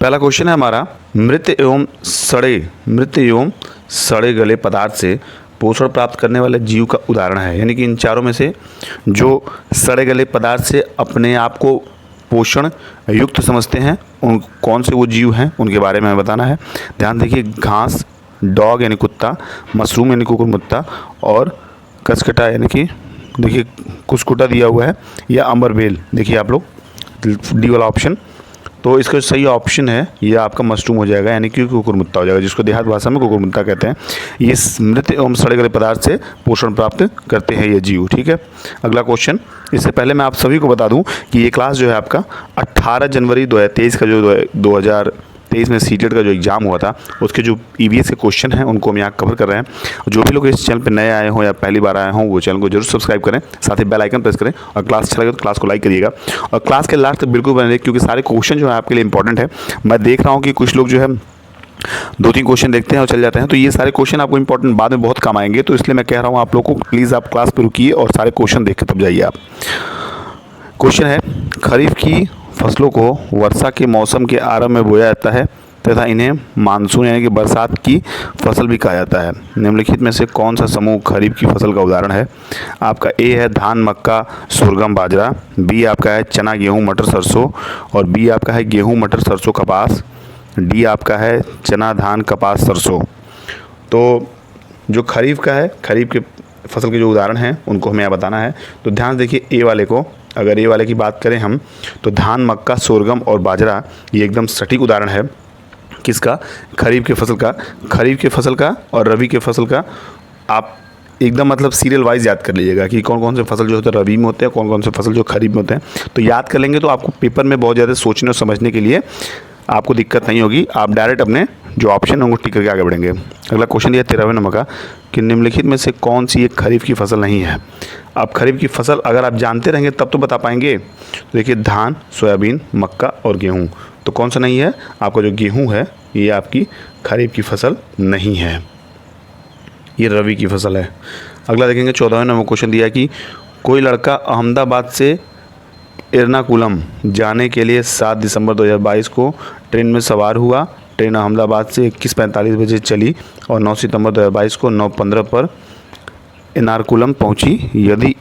पहला क्वेश्चन है हमारा, मृत एवं सड़े गले पदार्थ से पोषण प्राप्त करने वाले जीव का उदाहरण है। यानी कि इन चारों में से जो सड़े गले पदार्थ से अपने आप को पोषण युक्त समझते हैं उन कौन से वो जीव हैं उनके बारे में हमें बताना है। ध्यान देखिए, घास, डॉग यानी कुत्ता, मशरूम यानी कुकुरमुत्ता और कसकटा यानी कि देखिए कुसकुटा दिया हुआ है, या अमरबेल देखिए आप लोग डी वाला ऑप्शन। तो इसका सही ऑप्शन है ये आपका मशरूम हो जाएगा, यानी कि कुकुरमुत्ता हो जाएगा, जिसको देहात भाषा में कुकुरमुत्ता कहते हैं। ये मृत एवं सड़े गले पदार्थ से पोषण प्राप्त करते हैं ये जीव। ठीक है, अगला क्वेश्चन। इससे पहले मैं आप सभी को बता दूं कि ये क्लास जो है आपका 18 जनवरी 2023 का जो 2023 में सीटेट का जो एग्ज़ाम हुआ था उसके जो EVS के क्वेश्चन हैं उनको हम यहाँ कवर कर रहे हैं। जो भी लोग इस चैनल पर नए आए हों या पहली बार आए हों वो चैनल को जरूर सब्सक्राइब करें, साथ ही बेल आइकन प्रेस करें, और क्लास अच्छा लगे तो क्लास को लाइक करिएगा और क्लास के लास्ट तक बिल्कुल बने रहिए, क्योंकि सारे क्वेश्चन जो है आपके लिए इंपॉर्टेंट है। मैं देख रहा हूँ कि कुछ लोग जो है 2-3 क्वेश्चन देखते हैं और चल जाते हैं, तो ये सारे क्वेश्चन आपको इंपॉर्टेंट बाद में बहुत काम आएंगे। तो इसलिए मैं कह रहा हूँ आप लोग को प्लीज़ आप क्लास पर रुकिए और सारे क्वेश्चन देख के तब जाइए आप। क्वेश्चन है, खरीफ की फसलों को वर्षा के मौसम के आरंभ में बोया जाता है तथा इन्हें मानसून यानी कि बरसात की फसल भी कहा जाता है। निम्नलिखित में से कौन सा समूह खरीफ की फसल का उदाहरण है? आपका ए है धान, मक्का, sorghum, बाजरा, बी आपका है चना, गेहूं, मटर, सरसों, और बी आपका है गेहूं, मटर, सरसों, कपास, डी आपका है चना, धान, कपास, सरसों। तो जो खरीफ का है, खरीफ के फसल के जो उदाहरण हैं उनको हमें यहाँ बताना है। तो ध्यान देखिए ए वाले को, अगर ए वाले की बात करें हम तो धान, मक्का, sorghum और बाजरा ये एकदम सटीक उदाहरण है किसका? खरीफ के फसल का। खरीफ के फसल का और रबी के फसल का आप एकदम मतलब सीरियल वाइज याद कर लीजिएगा कि कौन कौन से फसल जो होते हैं रबी में होते हैं, कौन कौन से फसल जो खरीफ में होते हैं। तो याद कर लेंगे तो आपको पेपर में बहुत ज़्यादा सोचने और समझने के लिए आपको दिक्कत नहीं होगी। आप डायरेक्ट अपने जो ऑप्शन है उनको टिक करके आगे बढ़ेंगे। अगला क्वेश्चन दिया 13वें नंबर का कि निम्नलिखित में से कौन सी एक खरीफ की फसल नहीं है? आप खरीफ की फसल अगर आप जानते रहेंगे तब तो बता पाएंगे। तो देखिए धान, सोयाबीन, मक्का और गेहूं, तो कौन सा नहीं है? आपका जो गेहूं है ये आपकी खरीफ की फसल नहीं है, ये रबी की फसल है। अगला देखेंगे 14वें नंबर क्वेश्चन दिया कि कोई लड़का अहमदाबाद से एर्नाकुलम जाने के लिए 7 दिसंबर 2022 को ट्रेन में सवार हुआ। ट्रेन अहमदाबाद से 21:45 बजे चली और 9 सितंबर 2022 को 9:15 पर एर्नाकुलम पहुंची। यदि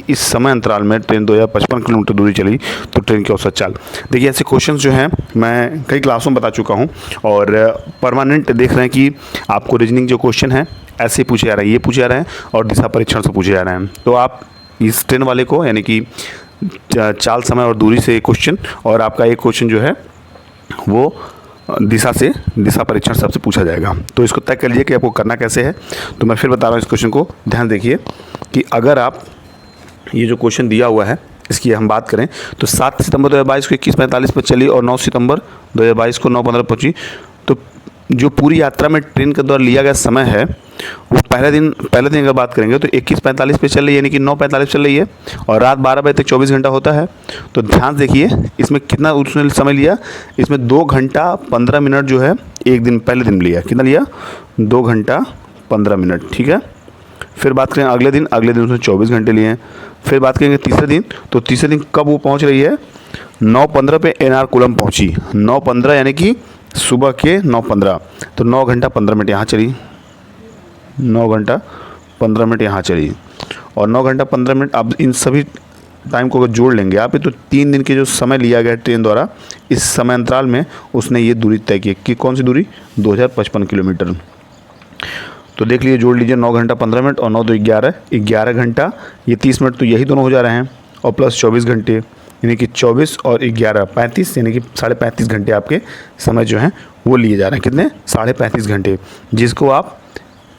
इस समय अंतराल में ट्रेन 2055 किलोमीटर दूरी चली तो ट्रेन की औसत चाल। देखिए ऐसे क्वेश्चंस जो हैं मैं कई क्लासों में बता चुका हूं और परमानेंट देख रहे हैं कि आपको रीजनिंग जो क्वेश्चन है ऐसे पूछे जा रहे हैं, ये पूछे जा रहे हैं और दिशा परीक्षण से पूछे जा रहे हैं। तो आप इस ट्रेन वाले को यानी कि चाल, समय और दूरी से क्वेश्चन, और आपका एक क्वेश्चन जो है वो दिशा परीक्षण सबसे पूछा जाएगा। तो इसको तय कर लीजिए कि आपको करना कैसे है। तो मैं फिर बता रहा हूँ इस क्वेश्चन को, ध्यान देखिए कि अगर आप ये जो क्वेश्चन दिया हुआ है इसकी हम बात करें तो 7 सितंबर 2022 को 21:45 पर चली और 9 सितंबर 2022 को 9:15 पहुंची। तो जो पूरी यात्रा में ट्रेन के द्वारा लिया गया समय है वो पहले दिन अगर बात करेंगे तो 21:45 पे चल रही है, यानी कि 9:45 चल रही है और रात 12 बजे तक 24 घंटा होता है। तो ध्यान देखिए इसमें कितना उसने समय लिया, इसमें 2 घंटा 15 मिनट जो है एक दिन पहले दिन लिया। कितना लिया? 2 घंटा 15 मिनट। ठीक है, फिर बात करें अगले दिन उसने 24 घंटे लिए हैं। फिर बात करेंगे तीसरे दिन, तो तीसरे दिन कब वो पहुंच रही है? 9:15 पे एर्नाकुलम पहुंची। 9:15 यानी कि सुबह के 9:15, तो 9 घंटा 15 मिनट यहाँ चली, 9 घंटा 15 मिनट यहाँ चली और 9 घंटा 15 मिनट। अब इन सभी टाइम को अगर जोड़ लेंगे आप तो 3 दिन के जो समय लिया गया ट्रेन द्वारा, इस समय अंतराल में उसने ये दूरी तय की। कि कौन सी दूरी? 2055 किलोमीटर। तो देख लीजिए, जोड़ लीजिए 9 घंटा 15 मिनट और 9 2 11 घंटा, ये 30 मिनट तो यही दोनों हो जा रहे हैं और प्लस 24 घंटे यानी कि 24 और 11 35, यानी कि 35.5 घंटे आपके समय जो हैं वो लिए जा रहे हैं। कितने? 35.5 घंटे, जिसको आप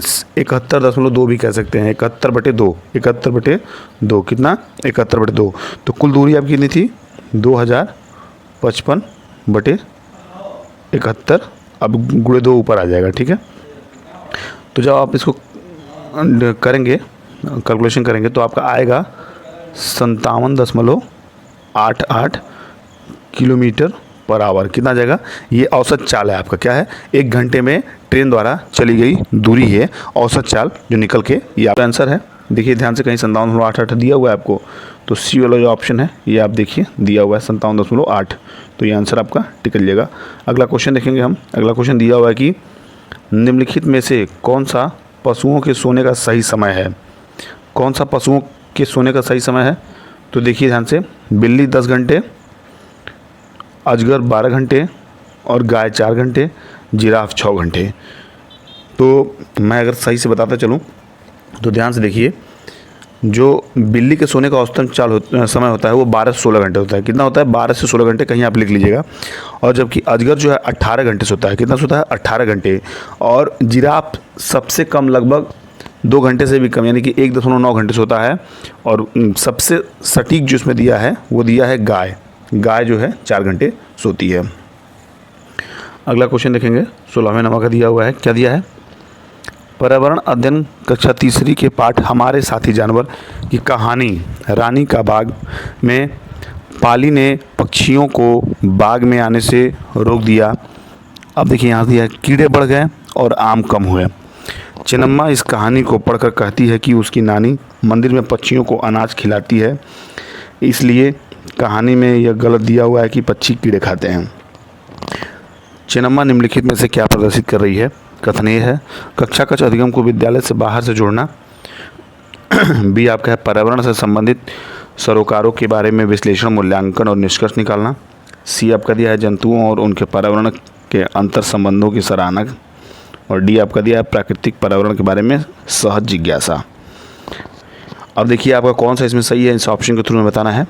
71.2 भी कह सकते हैं। 71/2 कितना? 71/2। तो कुल दूरी आपकी कितनी थी? 2055/71। अब गुणे 2 ऊपर आ जाएगा। ठीक है, तो जब आप इसको करेंगे, कैलकुलेशन करेंगे तो आपका आएगा 57.88 किलोमीटर पर आवर। कितना आ जाएगा? ये औसत चाल है आपका। क्या है? 1 घंटे में ट्रेन द्वारा चली गई दूरी है औसत चाल जो निकल के, ये आपका आंसर है। देखिए ध्यान से, कहीं 57.88 दिया हुआ है आपको, तो सी वाला जो ऑप्शन है ये आप देखिए दिया हुआ है 57.8, तो ये आंसर आपका टिक लीजिएगा। अगला क्वेश्चन देखेंगे हम। अगला क्वेश्चन दिया हुआ है कि निम्नलिखित में से कौन सा पशुओं के सोने का सही समय है। कौन सा पशुओं के सोने का सही समय है? तो देखिए ध्यान से, बिल्ली 10 घंटे, अजगर 12 घंटे और गाय 4 घंटे, जिराफ 6 घंटे। तो मैं अगर सही से बताता चलूँ तो ध्यान से देखिए, जो बिल्ली के सोने का औसतन समय होता है वो 12 से 16 घंटे होता है। कितना होता है? 12 से 16 घंटे, कहीं आप लिख लीजिएगा। और जबकि अजगर जो है 18 घंटे सोता है। कितना सोता है? 18 घंटे। और जिराफ सबसे कम लगभग 2 घंटे से भी कम, यानी कि 1.9 घंटे सोता है। और सबसे सटीक जो इसमें दिया है वो दिया है गाय। गाय जो है 4 घंटे सोती है। अगला क्वेश्चन देखेंगे, 16वें नंबर का दिया हुआ है। क्या दिया है? पर्यावरण अध्ययन कक्षा तीसरी के पाठ हमारे साथी जानवर की कहानी रानी का बाग में पाली ने पक्षियों को बाग में आने से रोक दिया। अब देखिए यहाँ दिया है, कीड़े बढ़ गए और आम कम हुए। चिन्नम्मा इस कहानी को पढ़कर कहती है कि उसकी नानी मंदिर में पक्षियों को अनाज खिलाती है, इसलिए कहानी में यह गलत दिया हुआ है कि पक्षी कीड़े खाते हैं। चिन्नम्मा निम्नलिखित में से क्या प्रदर्शित कर रही है? कथन ये है, कक्षा कक्ष अधिगम को विद्यालय से बाहर से जोड़ना। बी आपका है, पर्यावरण से संबंधित सरोकारों के बारे में विश्लेषण, मूल्यांकन और निष्कर्ष निकालना। सी आपका दिया है, जंतुओं और उनके पर्यावरण के अंतर संबंधों की सराहना। और डी आपका दिया है, प्राकृतिक पर्यावरण के बारे में सहज जिज्ञासा। अब देखिए आपका कौन सा इसमें सही है, इस ऑप्शन के थ्रू में बताना है।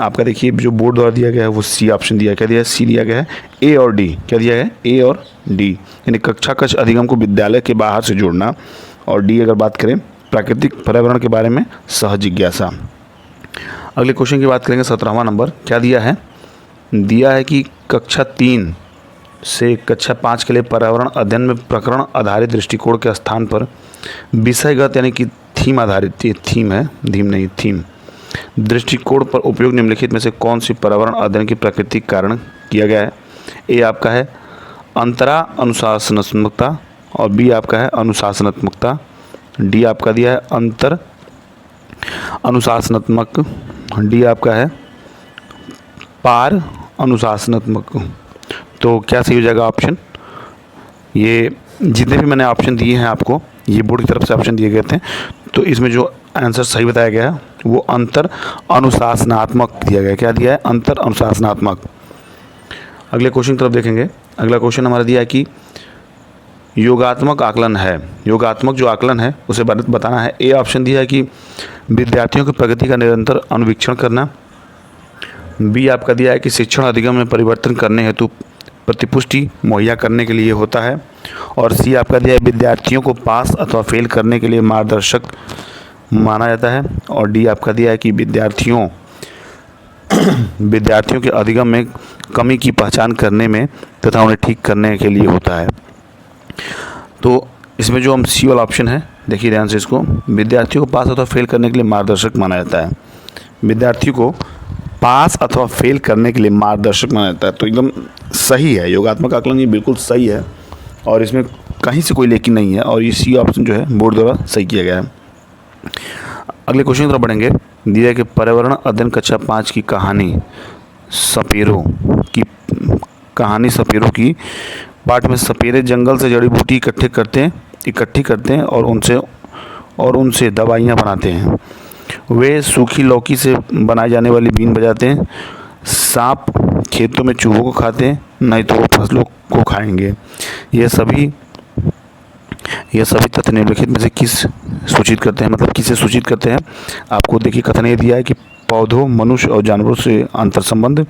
आपका देखिए जो बोर्ड द्वारा दिया गया है वो सी ऑप्शन दिया है। क्या दिया है? सी दिया गया है। ए और डी क्या दिया है? ए और डी, यानी कक्षा कक्ष अधिगम को विद्यालय के बाहर से जोड़ना। और डी अगर बात करें, प्राकृतिक पर्यावरण के बारे में सहज जिज्ञासा। अगले क्वेश्चन की बात करेंगे, 17वां नंबर। क्या दिया है? दिया है कि कक्षा 3 से कक्षा 5 के लिए पर्यावरण अध्ययन में प्रकरण आधारित दृष्टिकोण के स्थान पर विषयगत, यानी कि थीम आधारित, ये थीम है, धीम नहीं, थीम दृष्टिकोण पर उपयोग निम्नलिखित में से कौन सी पर्यावरण अध्ययन की प्राकृतिक कारण किया गया है? ए आपका है अंतरा अनुशासनात्मकता, और बी आपका है अनुशासनात्मकता। डी आपका दिया है अंतर अनुशासनात्मक, डी आपका है पार अनुशासनात्मक। तो क्या सही हो जाएगा ऑप्शन? ये जितने भी मैंने ऑप्शन दिए हैं आपको, ये बोर्ड की तरफ से ऑप्शन दिए गए थे, तो इसमें जो आंसर सही बताया गया है वो अंतर अनुशासनात्मक दिया गया है। क्या दिया है? अंतर अनुशासनात्मक। अगले क्वेश्चन की तरफ देखेंगे। अगला क्वेश्चन हमारा दिया है कि योगात्मक आकलन है। योगात्मक जो आकलन है उसे बताना है। ए ऑप्शन दिया है कि विद्यार्थियों की प्रगति का निरंतर अनुवीक्षण करना। बी आपका दिया है कि शिक्षण अधिगम में परिवर्तन करने हेतु प्रतिपुष्टि मुहैया करने के लिए होता है। और सी आपका दिया है विद्यार्थियों को पास अथवा फेल करने के लिए मार्गदर्शक माना जाता है। और डी आपका दिया है कि विद्यार्थियों के अधिगम में कमी की पहचान करने में तथा उन्हें ठीक करने के लिए होता है। तो इसमें जो हम सी वाला ऑप्शन है, देखिए ध्यान से इसको, विद्यार्थियों को पास अथवा फेल करने के लिए मार्गदर्शक माना जाता है। विद्यार्थियों को पास अथवा फेल करने के लिए मार्गदर्शक माना जाता है। तो एकदम सही है, योगात्मक आकलन ये बिल्कुल सही है और इसमें कहीं से कोई लेकिन नहीं है। और ये सी ऑप्शन जो है बोर्ड द्वारा सही किया गया है। अगले क्वेश्चन की तरफ बढ़ेंगे। दिया है कि पर्यावरण अध्ययन कक्षा 5 की कहानी सपेरों की पाठ में सपेरे जंगल से जड़ी बूटी इकट्ठी करते हैं और उनसे दवाइयाँ बनाते हैं। वे सूखी लौकी से बनाई जाने वाली बीन बजाते हैं। सांप खेतों में चूहों को खाते हैं, नहीं तो वो फसलों को खाएंगे। यह सभी तथ्य निम्नलिखित में से किसे सूचित करते हैं? आपको देखिए कथन ये दिया है कि पौधों, मनुष्य और जानवरों से अंतर संबंध।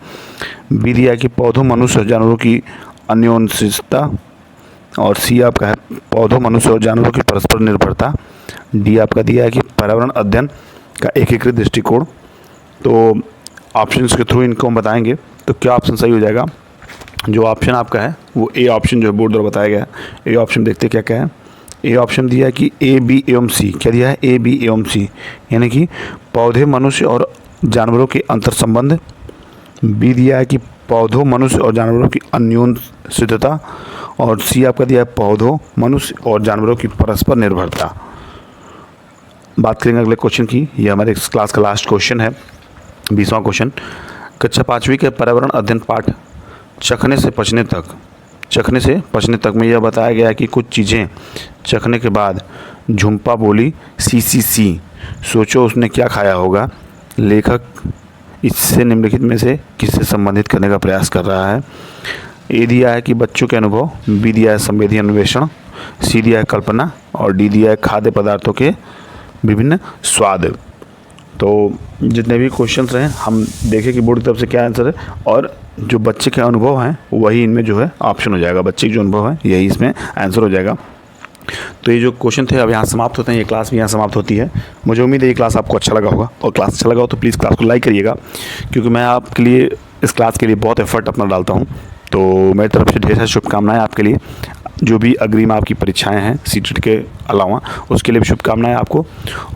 बी दिया है कि पौधों, मनुष्य और जानवरों की अन्योन्याश्रितता। और सी आपका है पौधों, मनुष्य और जानवरों की परस्पर निर्भरता। डी आपका दिया है कि पर्यावरण अध्ययन का एकीकृत दृष्टिकोण। तो ऑप्शन के थ्रू इनको हम बताएंगे। तो क्या ऑप्शन सही हो जाएगा? जो ऑप्शन आपका है वो ए ऑप्शन जो है बोर्ड द्वारा बताया गया है। ए ऑप्शन देखते क्या क्या है। ए ऑप्शन दिया है कि ए, बी एवं सी। क्या दिया है? ए, बी एवं सी, यानी कि पौधे, मनुष्य और जानवरों के अंतर संबंध। बी दिया है कि पौधों, मनुष्य और जानवरों की अन्योन्याश्रितता। और सी आपका दिया है पौधों, मनुष्य और जानवरों की परस्पर निर्भरता। बात करेंगे अगले क्वेश्चन की। ये हमारे इस क्लास का लास्ट क्वेश्चन है, 20वां क्वेश्चन। कक्षा 5वीं के पर्यावरण अध्ययन पाठ चखने से पचने तक में यह बताया गया है कि कुछ चीज़ें चखने के बाद झुम्पा बोली सी सी सी, सोचो उसने क्या खाया होगा। लेखक इससे निम्नलिखित में से किससे संबंधित करने का प्रयास कर रहा है। ए दिया है कि बच्चों के अनुभव, बी दिया है संवेदी अन्वेषण, सी दिया है कल्पना और डी दिया है खाद्य पदार्थों के विभिन्न स्वाद। तो जितने भी क्वेश्चंस रहे हम देखें कि बोर्ड की तरफ से क्या आंसर है, और जो बच्चे के अनुभव हैं वही इनमें जो है ऑप्शन हो जाएगा। बच्चे के जो अनुभव है यही इसमें आंसर हो जाएगा। तो ये जो क्वेश्चन थे अब यहाँ समाप्त होते हैं, ये क्लास भी यहाँ समाप्त होती है। मुझे उम्मीद है ये क्लास आपको अच्छा लगा होगा, और क्लास अच्छा लगा हो तो प्लीज़ क्लास को लाइक करिएगा, क्योंकि मैं आपके लिए इस क्लास के लिए बहुत एफर्ट अपना डालता हूँ। तो मेरी तरफ से ढेर सारी शुभकामनाएँ आपके लिए। जो भी अग्रिम आपकी परीक्षाएं हैं सीटेट के अलावा, उसके लिए भी शुभकामनाएं आपको।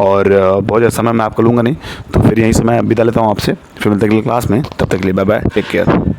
और बहुत ज़्यादा समय मैं आपको लूँगा नहीं, तो फिर यहीं से मैं विदा लेता हूँ आपसे। फिर मिलते हैं अगली क्लास में, तब तक के लिए बाय बाय, टेक केयर।